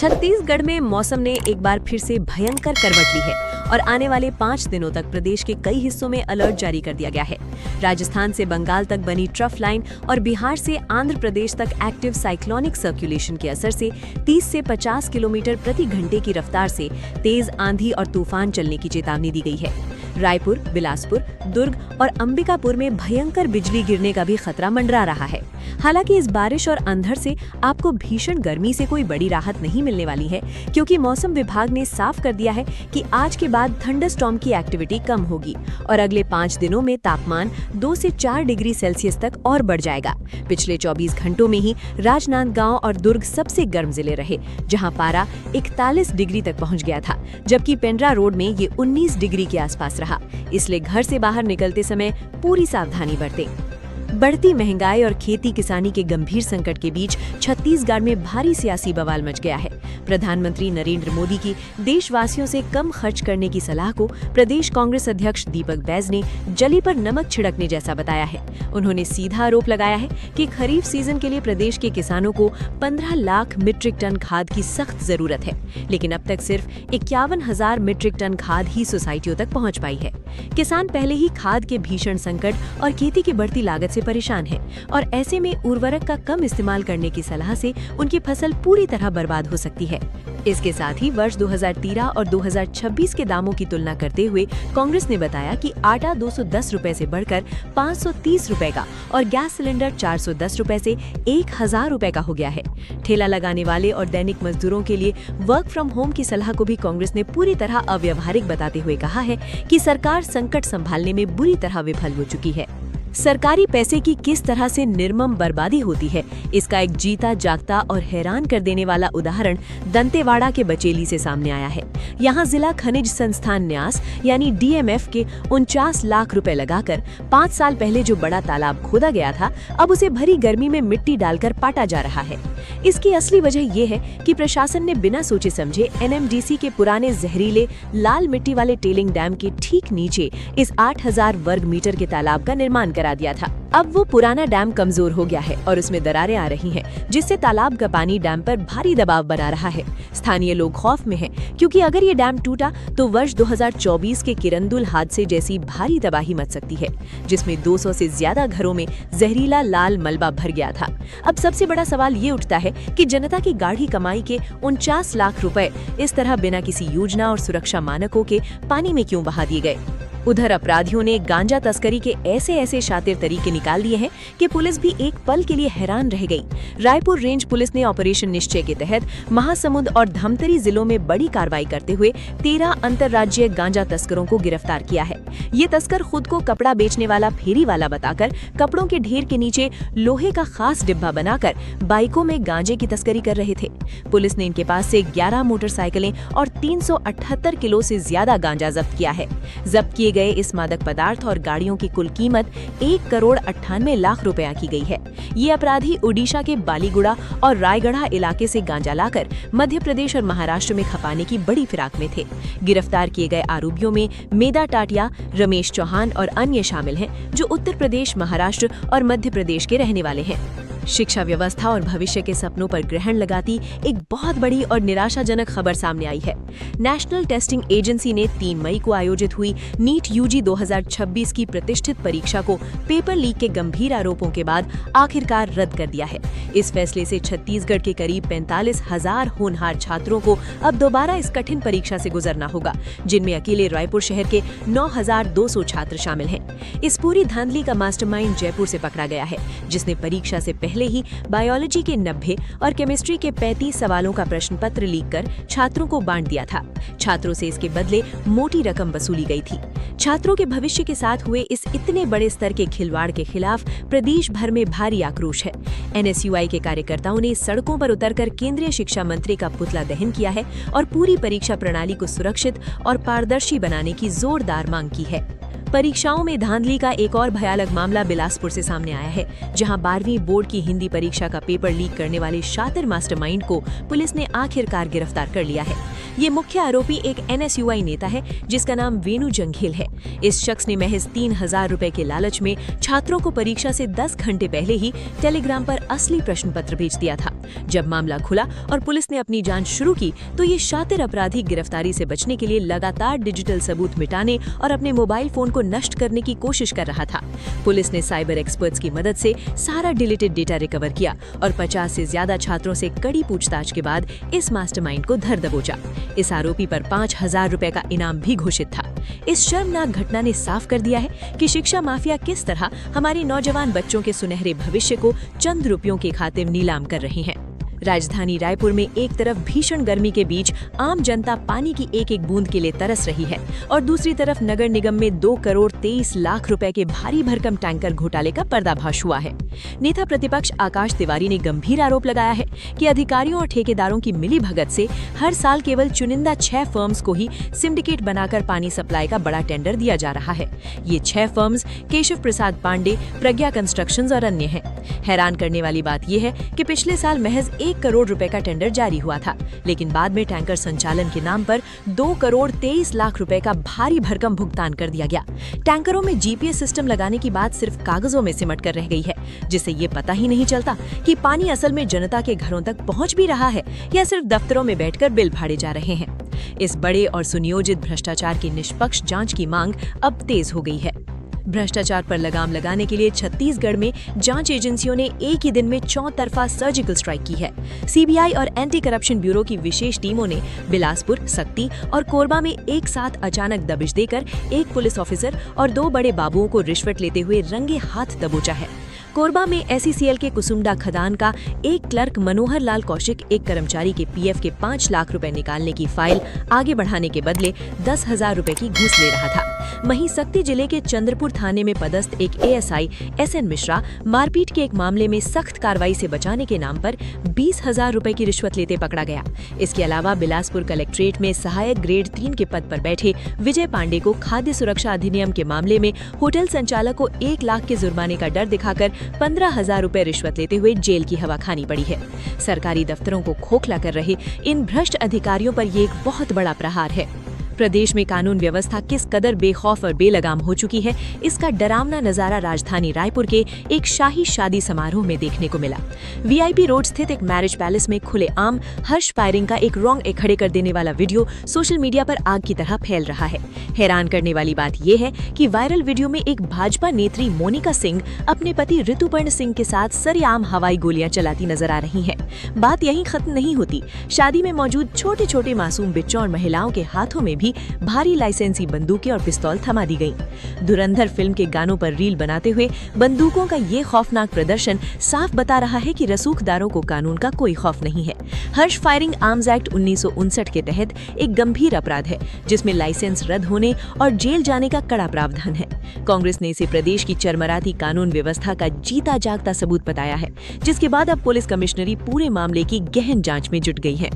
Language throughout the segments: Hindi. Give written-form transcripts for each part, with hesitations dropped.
छत्तीसगढ़ में मौसम ने एक बार फिर से भयंकर करवट ली है और आने वाले 5 दिनों तक प्रदेश के कई हिस्सों में अलर्ट जारी कर दिया गया है। राजस्थान से बंगाल तक बनी ट्रफ लाइन और बिहार से आंध्र प्रदेश तक एक्टिव साइक्लोनिक सर्कुलेशन के असर से 30 से 50 किलोमीटर प्रति घंटे की रफ्तार से तेज आंधी और तूफान चलने की चेतावनी दी गई है। रायपुर, बिलासपुर, दुर्ग और अंबिकापुर में भयंकर बिजली गिरने का भी खतरा मंडरा रहा है। हालांकि इस बारिश और अंधड़ से आपको भीषण गर्मी से कोई बड़ी राहत नहीं मिलने वाली है, क्योंकि मौसम विभाग ने साफ कर दिया है कि आज के बाद थंडरस्टॉर्म की एक्टिविटी कम होगी और अगले 5 दिनों में तापमान 2 से 4 डिग्री सेल्सियस तक और बढ़ जाएगा। पिछले 24 घंटों में ही राजनांदगांव और दुर्ग सबसे गर्म जिले रहे, जहां पारा 41 डिग्री तक पहुंच गया था, जबकि पेंड्रा रोड में ये 19 डिग्री के आसपास रहा। इसलिए घर से बाहर निकलते समय पूरी सावधानी बरतें। बढ़ती महंगाई और खेती किसानी के गंभीर संकट के बीच छत्तीसगढ़ में भारी सियासी बवाल मच गया है। प्रधानमंत्री नरेंद्र मोदी की देशवासियों से कम खर्च करने की सलाह को प्रदेश कांग्रेस अध्यक्ष दीपक बैज ने जली पर नमक छिड़कने जैसा बताया है। उन्होंने सीधा आरोप लगाया है कि खरीफ सीजन के लिए प्रदेश के किसानों को 15 लाख मीट्रिक टन खाद की सख्त जरूरत है, लेकिन अब तक सिर्फ 51,000 मीट्रिक टन खाद ही सोसाइटियों तक पहुँच पाई है। किसान पहले ही खाद के भीषण संकट और खेती की बढ़ती लागत से परेशान है और ऐसे में उर्वरक का कम इस्तेमाल करने की सलाह से उनकी फसल पूरी तरह बर्बाद हो सकती है। इसके साथ ही वर्ष 2013 और 2026 के दामों की तुलना करते हुए कांग्रेस ने बताया कि आटा 210 रुपए से बढ़कर 530 रुपए का और गैस सिलेंडर 410 रुपए से 1000 रुपए का हो गया है। ठेला लगाने वाले और दैनिक मजदूरों के लिए वर्क फ्रॉम होम की सलाह को भी कांग्रेस ने पूरी तरह अव्यवहारिक बताते हुए कहा है कि सरकार संकट संभालने में बुरी तरह विफल हो चुकी है। सरकारी पैसे की किस तरह से निर्मम बर्बादी होती है, इसका एक जीता जागता और हैरान कर देने वाला उदाहरण दंतेवाड़ा के बचेली से सामने आया है। यहाँ जिला खनिज संस्थान न्यास यानी DMF के 49 लाख रुपए लगाकर 5 साल पहले जो बड़ा तालाब खोदा गया था, अब उसे भरी गर्मी में मिट्टी डालकर पाटा जा रहा है। इसकी असली वजह ये है कि प्रशासन ने बिना सोचे समझे NMDC के पुराने जहरीले लाल मिट्टी वाले टेलिंग डैम के ठीक नीचे इस 8000 वर्ग मीटर के तालाब का निर्माण करा दिया था। अब वो पुराना डैम कमजोर हो गया है और उसमें दरारें आ रही हैं, जिससे तालाब का पानी डैम पर भारी दबाव बना रहा है। स्थानीय लोग खौफ में हैं, क्योंकि अगर ये डैम टूटा तो वर्ष 2024 के किरंदुल हादसे जैसी भारी तबाही मच सकती है, जिसमें 200 से ज्यादा घरों में जहरीला लाल मलबा भर गया था। अब सबसे बड़ा सवाल ये उठता है कि जनता की गाढ़ी कमाई के 49 लाख रुपए इस तरह बिना किसी योजना और सुरक्षा मानकों के पानी में क्यों बहा दिए गए। उधर अपराधियों ने गांजा तस्करी के ऐसे शातिर तरीके निकाल दिए हैं कि पुलिस भी एक पल के लिए हैरान रह गई। रायपुर रेंज पुलिस ने ऑपरेशन निश्चय के तहत महासमुंद और धमतरी जिलों में बड़ी कार्रवाई करते हुए 13 अंतर्राज्यीय गांजा तस्करों को गिरफ्तार किया है। ये तस्कर खुद को कपड़ा बेचने वाला फेरी वाला बताकर कपड़ों के ढेर के नीचे लोहे का खास डिब्बा बनाकर बाइकों में गांजे की तस्करी कर रहे थे। पुलिस ने इनके पास से 11 मोटरसाइकिलें और 378 किलो से ज्यादा गांजा जब्त किया है। जब्त किए गए इस मादक पदार्थ और गाड़ियों की कुल कीमत 1,98 लाख रुपया की गई है। ये अपराधी ओडिशा के बालीगुड़ा और रायगढ़ा इलाके से गांजा लाकर मध्य प्रदेश और महाराष्ट्र में खपाने की बड़ी फिराक में थे। गिरफ्तार किए गए आरोपियों में मेधा टाटिया, रमेश चौहान और अन्य शामिल हैं, जो उत्तर प्रदेश, महाराष्ट्र और मध्य प्रदेश के रहने वाले हैं। शिक्षा व्यवस्था और भविष्य के सपनों पर ग्रहण लगाती एक बहुत बड़ी और निराशाजनक खबर सामने आई है। नेशनल टेस्टिंग एजेंसी ने 3 मई को आयोजित हुई नीट UG 2026 की प्रतिष्ठित परीक्षा को पेपर लीक के गंभीर आरोपों के बाद आखिरकार रद्द कर दिया है। इस फैसले से छत्तीसगढ़ के करीब 45,000 होनहार छात्रों को अब दोबारा इस कठिन परीक्षा से गुजरना होगा, जिनमें अकेले रायपुर शहर के 9,200 छात्र शामिल हैं। इस पूरी धांधली का मास्टरमाइंड जयपुर से पकड़ा गया है, जिसने परीक्षा से पहले ही बायोलॉजी के 90 और केमिस्ट्री के 35 सवालों का प्रश्न पत्र लीक कर छात्रों को बांट दिया था। छात्रों से इसके बदले मोटी रकम वसूली गई थी। छात्रों के भविष्य के साथ हुए इस इतने बड़े स्तर के खिलवाड़ के खिलाफ प्रदेश भर में भारी आक्रोश है। NSUI के कार्यकर्ताओं ने सड़कों पर उतरकर केंद्रीय शिक्षा मंत्री का पुतला दहन किया है और पूरी परीक्षा प्रणाली को सुरक्षित और पारदर्शी बनाने की जोरदार मांग की है। परीक्षाओं में धांधली का एक और भयानक मामला बिलासपुर से सामने आया है, जहां 12वीं बोर्ड की हिंदी परीक्षा का पेपर लीक करने वाले शातिर मास्टरमाइंड को पुलिस ने आखिरकार गिरफ्तार कर लिया है। ये मुख्य आरोपी एक NSUI नेता है जिसका नाम वेणु जंघेल है। इस शख्स ने महज 3000 रुपए के लालच में छात्रों को परीक्षा से 10 घंटे पहले ही टेलीग्राम पर असली प्रश्न पत्र भेज दिया था। जब मामला खुला और पुलिस ने अपनी जांच शुरू की तो ये शातिर अपराधी गिरफ्तारी से बचने के लिए लगातार डिजिटल सबूत मिटाने और अपने मोबाइल फोन को नष्ट करने की कोशिश कर रहा था। पुलिस ने साइबर एक्सपर्ट्स की मदद से सारा डिलीटेड डेटा रिकवर किया और 50 से ज्यादा छात्रों से कड़ी पूछताछ के बाद इस मास्टरमाइंड को धर दबोचा। इस आरोपी पर 5000 रुपए का इनाम भी घोषित था। इस शर्मनाक घटना ने साफ कर दिया है कि शिक्षा माफिया किस तरह हमारे नौजवान बच्चों के सुनहरे भविष्य को चंद रुपयों की खातिर नीलाम कर रहे हैं। राजधानी रायपुर में एक तरफ भीषण गर्मी के बीच आम जनता पानी की एक एक बूंद के लिए तरस रही है और दूसरी तरफ नगर निगम में 2 करोड़ 23 लाख रुपए के भारी भरकम टैंकर घोटाले का पर्दाफाश हुआ है। नेता प्रतिपक्ष आकाश तिवारी ने गंभीर आरोप लगाया है कि अधिकारियों और ठेकेदारों की मिलीभगत से हर साल केवल चुनिंदा 6 फर्म्स को ही सिंडिकेट बनाकर पानी सप्लाई का बड़ा टेंडर दिया जा रहा है। ये 6 फर्म्स केशव प्रसाद पांडे, प्रज्ञा कंस्ट्रक्शंस और अन्य हैं। हैरान करने वाली बात यह है कि पिछले साल महज 1 करोड़ रुपए का टेंडर जारी हुआ था, लेकिन बाद में टैंकर संचालन के नाम पर 2 करोड़ 23 लाख रुपए का भारी भरकम भुगतान कर दिया गया। टैंकरों में GPS सिस्टम लगाने की बात सिर्फ कागजों में सिमट कर रह गई है, जिससे ये पता ही नहीं चलता कि पानी असल में जनता के घरों तक पहुंच भी रहा है या सिर्फ दफ्तरों में बैठकर बिल फाड़े जा रहे हैं। इस बड़े और सुनियोजित भ्रष्टाचार की निष्पक्ष जांच की मांग अब तेज हो गई है। भ्रष्टाचार पर लगाम लगाने के लिए छत्तीसगढ़ में जांच एजेंसियों ने एक ही दिन में चौतरफा सर्जिकल स्ट्राइक की है। CBI और एंटी करप्शन ब्यूरो की विशेष टीमों ने बिलासपुर, सक्ती और कोरबा में एक साथ अचानक दबिश देकर एक पुलिस ऑफिसर और 2 बड़े बाबुओं को रिश्वत लेते हुए रंगे हाथ दबोचा है। कोरबा में SECL के कुसुमडा खदान का एक क्लर्क मनोहर लाल कौशिक एक कर्मचारी के PF के 5 लाख रुपए निकालने की फाइल आगे बढ़ाने के बदले 10,000 रुपए की घूस ले रहा था। वहीं सक्ती जिले के चंद्रपुर थाने में पदस्थ एक ASI SN मिश्रा मारपीट के एक मामले में सख्त कार्रवाई से बचाने के नाम पर 20,000 रुपए की रिश्वत लेते पकड़ा गया। इसके अलावा बिलासपुर कलेक्ट्रेट में सहायक ग्रेड 3 के पद पर बैठे विजय पांडे को खाद्य सुरक्षा अधिनियम के मामले में होटल संचालक को 1 लाख के जुर्माने का डर दिखाकर 15,000 रुपए रिश्वत लेते हुए जेल की हवा खानी पड़ी है। सरकारी दफ्तरों को खोखला कर रहे इन भ्रष्ट अधिकारियों पर ये एक बहुत बड़ा प्रहार है। प्रदेश में कानून व्यवस्था किस कदर बेखौफ और बेलगाम हो चुकी है, इसका डरावना नजारा राजधानी रायपुर के एक शाही शादी समारोह में देखने को मिला। VIP रोड स्थित एक मैरिज पैलेस में खुलेआम हर्ष फायरिंग का एक रोंगटे खड़े कर देने वाला वीडियो सोशल मीडिया पर आग की तरह फैल रहा है। हैरान करने वाली बात यह है कि वायरल वीडियो में एक भाजपा नेत्री मोनिका सिंह अपने पति ऋतुपर्ण सिंह के साथ सरेआम हवाई गोलियां चलाती नजर आ रही हैं। बात यहीं खत्म नहीं होती। शादी में मौजूद छोटे छोटे मासूम बच्चों और महिलाओं के हाथों में भी भारी लाइसेंसी बंदूकें और पिस्तौल थमा दी गईं। धुरंधर फिल्म के गानों पर रील बनाते हुए बंदूकों का ये खौफनाक प्रदर्शन साफ बता रहा है कि रसूखदारों को कानून का कोई खौफ नहीं है। हर्ष फायरिंग आर्म्स एक्ट 1959 के तहत एक गंभीर अपराध है, जिसमें लाइसेंस रद्द होने और जेल जाने का कड़ा प्रावधान है। कांग्रेस ने इसे प्रदेश की चरमराती कानून व्यवस्था का जीता जागता सबूत बताया है, जिसके बाद अब पुलिस कमिश्नरी पूरे मामले की गहन जांच में जुट गई है।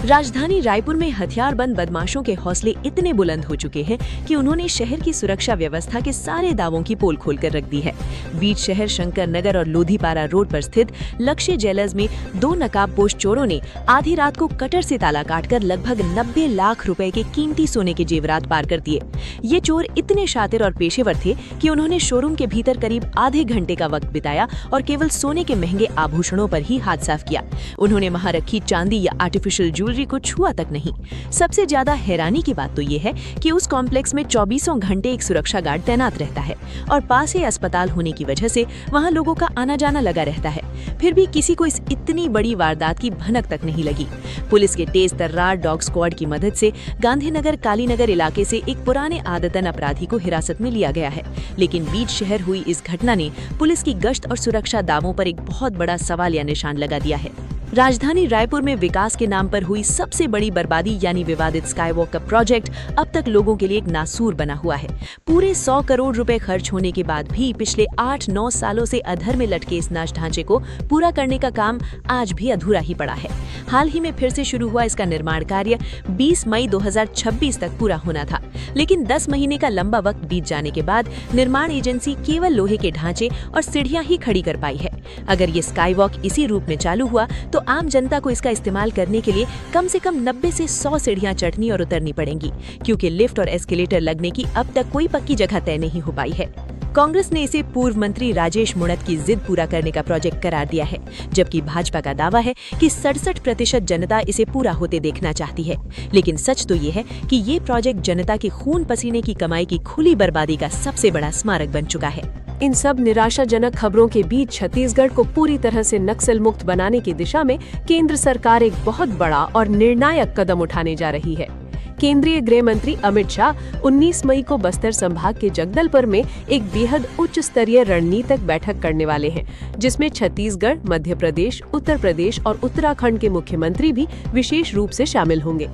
राजधानी रायपुर में हथियारबंद बदमाशों के हौसले इतने बुलंद हो चुके हैं कि उन्होंने शहर की सुरक्षा व्यवस्था के सारे दावों की पोल खोलकर रख दी है। बीच शहर शंकर नगर और लोधीपारा रोड पर स्थित लक्ष्य ज्वेलर्स में 2 नकाबपोश चोरों ने आधी रात को कटर से ताला काटकर लगभग 90 लाख रुपए के कीमती सोने के जेवरात पार कर दिए। ये चोर इतने शातिर और पेशेवर थे कि उन्होंने शोरूम के भीतर करीब आधे घंटे का वक्त बिताया और केवल सोने के महंगे आभूषणों पर ही हाथ साफ किया। उन्होंने वहां रखी चांदी या आर्टिफिशियल ज्वेलरी को छुआ तक नहीं। सबसे ज्यादा हैरानी की बात तो ये है कि उस कॉम्प्लेक्स में 24 घंटे एक सुरक्षा गार्ड तैनात रहता है और पास ही अस्पताल होने की वजह से वहां लोगों का आना जाना लगा रहता है। फिर भी किसी को इस इतनी बड़ी वारदात की भनक तक नहीं लगी। पुलिस के तेज तर्रार डॉग स्क्वाड की मदद से गांधीनगर कालीनगर इलाके से एक पुराने आदतन अपराधी को हिरासत में लिया गया है, लेकिन बीच शहर हुई इस घटना ने पुलिस की गश्त और सुरक्षा दावों पर एक बहुत बड़ा सवाल या निशान लगा दिया है। राजधानी रायपुर में विकास के नाम पर हुई सबसे बड़ी बर्बादी यानी विवादित स्काईवॉक का प्रोजेक्ट अब तक लोगों के लिए एक नासूर बना हुआ है। पूरे 100 करोड़ रुपए खर्च होने के बाद भी पिछले 8-9 सालों से अधर में लटके इस नाश ढांचे को पूरा करने का काम आज भी अधूरा ही पड़ा है। हाल ही में फिर से शुरू हुआ इसका निर्माण कार्य 20 मई 2026 तक पूरा होना था, लेकिन 10 महीने का लंबा वक्त बीत जाने के बाद निर्माण एजेंसी केवल लोहे के ढांचे और सीढ़ियां ही खड़ी कर पाई है। अगर ये स्काईवॉक इसी रूप में चालू हुआ तो आम जनता को इसका इस्तेमाल करने के लिए कम से कम 90 से 100 सीढ़ियां चढ़नी और उतरनी पड़ेंगी, क्योंकि लिफ्ट और एस्केलेटर लगने की अब तक कोई पक्की जगह तय नहीं हो पाई है। कांग्रेस ने इसे पूर्व मंत्री राजेश मुणत की जिद पूरा करने का प्रोजेक्ट करार दिया है, जबकि भाजपा का दावा है कि 67% जनता इसे पूरा होते देखना चाहती है। लेकिन सच तो ये है कि ये प्रोजेक्ट जनता के खून पसीने की कमाई की खुली बर्बादी का सबसे बड़ा स्मारक बन चुका है। इन सब निराशाजनक खबरों के बीच छत्तीसगढ़ को पूरी तरह से नक्सल मुक्त बनाने की दिशा में केंद्र सरकार एक बहुत बड़ा और निर्णायक कदम उठाने जा रही है। केंद्रीय गृह मंत्री अमित शाह 19 मई को बस्तर संभाग के जगदलपुर में एक बेहद उच्च स्तरीय रणनीतिक बैठक करने वाले हैं, जिसमें छत्तीसगढ़, मध्य प्रदेश, उत्तर प्रदेश और उत्तराखंड के मुख्यमंत्री भी विशेष रूप से शामिल होंगे।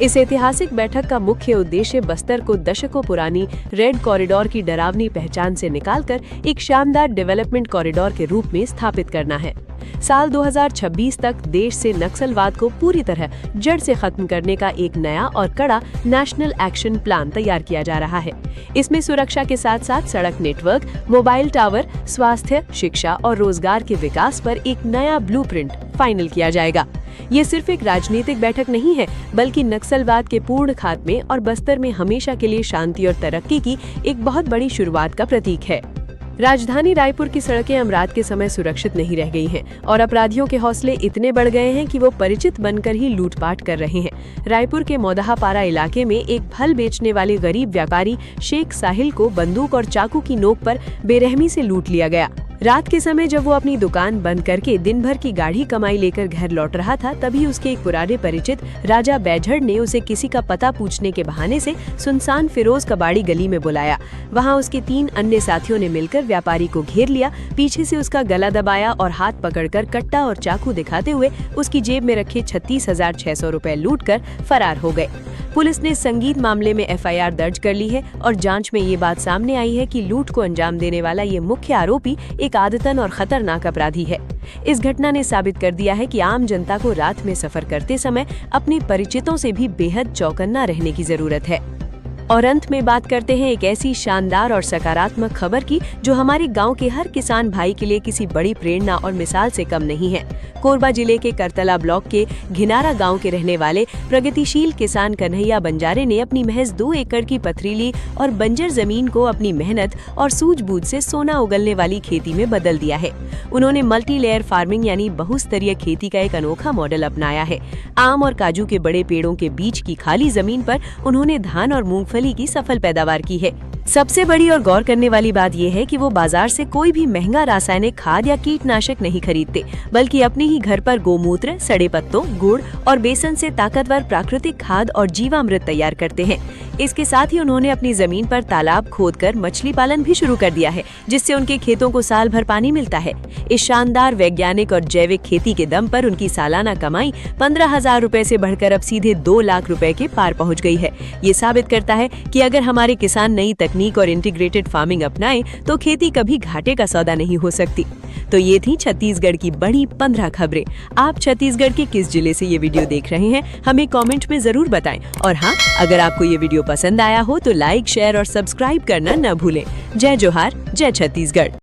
इस ऐतिहासिक बैठक का मुख्य उद्देश्य बस्तर को दशकों पुरानी रेड कॉरिडोर की डरावनी पहचान से निकालकर एक शानदार डेवलपमेंट कॉरिडोर के रूप में स्थापित करना है। साल 2026 तक देश से नक्सलवाद को पूरी तरह जड़ से खत्म करने का एक नया और कड़ा नेशनल एक्शन प्लान तैयार किया जा रहा है। इसमें सुरक्षा के साथ साथ सड़क नेटवर्क, मोबाइल टावर, स्वास्थ्य, शिक्षा और रोजगार के विकास पर एक नया ब्लूप्रिंट फाइनल किया जाएगा। ये सिर्फ एक राजनीतिक बैठक नहीं है, बल्कि नक्सलवाद के पूर्ण खात्मे और बस्तर में हमेशा के लिए शांति और तरक्की की एक बहुत बड़ी शुरुआत का प्रतीक है। राजधानी रायपुर की सड़कें अब रात के समय सुरक्षित नहीं रह गई हैं और अपराधियों के हौसले इतने बढ़ गए हैं कि वो परिचित बनकर ही लूटपाट कर रहे हैं। रायपुर के मौदहापारा इलाके में एक फल बेचने वाले गरीब व्यापारी शेख साहिल को बंदूक और चाकू की नोक पर बेरहमी से लूट लिया गया। रात के समय जब वो अपनी दुकान बंद करके दिन भर की गाढ़ी कमाई लेकर घर लौट रहा था, तभी उसके एक पुराने परिचित राजा बैझड़ ने उसे किसी का पता पूछने के बहाने से सुनसान फिरोज कबाड़ी गली में बुलाया। वहां उसके 3 अन्य साथियों ने मिलकर व्यापारी को घेर लिया, पीछे से उसका गला दबाया और हाथ पकड़कर कट्टा और चाकू दिखाते हुए उसकी जेब में रखे 36,600 रुपए लूटकर फरार हो गए। पुलिस ने संगीत मामले में एफआईआर दर्ज कर ली है और जांच में ये बात सामने आई है कि लूट को अंजाम देने वाला ये मुख्य आरोपी एक आदतन और खतरनाक अपराधी है। इस घटना ने साबित कर दिया है कि आम जनता को रात में सफर करते समय अपने परिचितों से भी बेहद चौकन्ना रहने की जरूरत है। और अंत में बात करते हैं एक ऐसी शानदार और सकारात्मक खबर की जो हमारे गांव के हर किसान भाई के लिए किसी बड़ी प्रेरणा और मिसाल से कम नहीं है। कोरबा जिले के करतला ब्लॉक के घिनारा गांव के रहने वाले प्रगतिशील किसान कन्हैया बंजारे ने अपनी महज 2 एकड़ की पथरीली और बंजर जमीन को अपनी मेहनत और सूझबूझ से सोना उगलने वाली खेती में बदल दिया है। उन्होंने मल्टी लेयर फार्मिंग यानी बहुस्तरीय खेती का एक अनोखा मॉडल अपनाया है। आम और काजू के बड़े पेड़ों के बीच की खाली जमीन पर उन्होंने धान और मूंगफली की सफल पैदावार की है। सबसे बड़ी और गौर करने वाली बात यह है कि वो बाजार से कोई भी महंगा रासायनिक खाद या कीटनाशक नहीं खरीदते, बल्कि अपने ही घर पर गोमूत्र, सड़े पत्तों, गुड़ और बेसन से ताकतवर प्राकृतिक खाद और जीवामृत तैयार करते हैं। इसके साथ ही उन्होंने अपनी जमीन पर तालाब खोदकर मछली पालन भी शुरू कर दिया है, जिससे उनके खेतों को साल भर पानी मिलता है। इस शानदार वैज्ञानिक और जैविक खेती के दम पर उनकी सालाना कमाई 15,000 रुपए से बढ़कर अब सीधे 2 लाख रुपए के पार पहुंच गई है। ये साबित करता है कि अगर हमारे किसान नई तकनीक और इंटीग्रेटेड फार्मिंग अपनाएं तो खेती कभी घाटे का सौदा नहीं हो सकती। तो ये थी छत्तीसगढ़ की बड़ी 15 खबरें। आप छत्तीसगढ़ के किस जिले से ये वीडियो देख रहे हैं, हमें कमेंट में जरूर बताएं। और हाँ, अगर आपको ये वीडियो पसंद आया हो तो लाइक, शेयर और सब्सक्राइब करना न भूलें। जय जोहार, जय छत्तीसगढ़।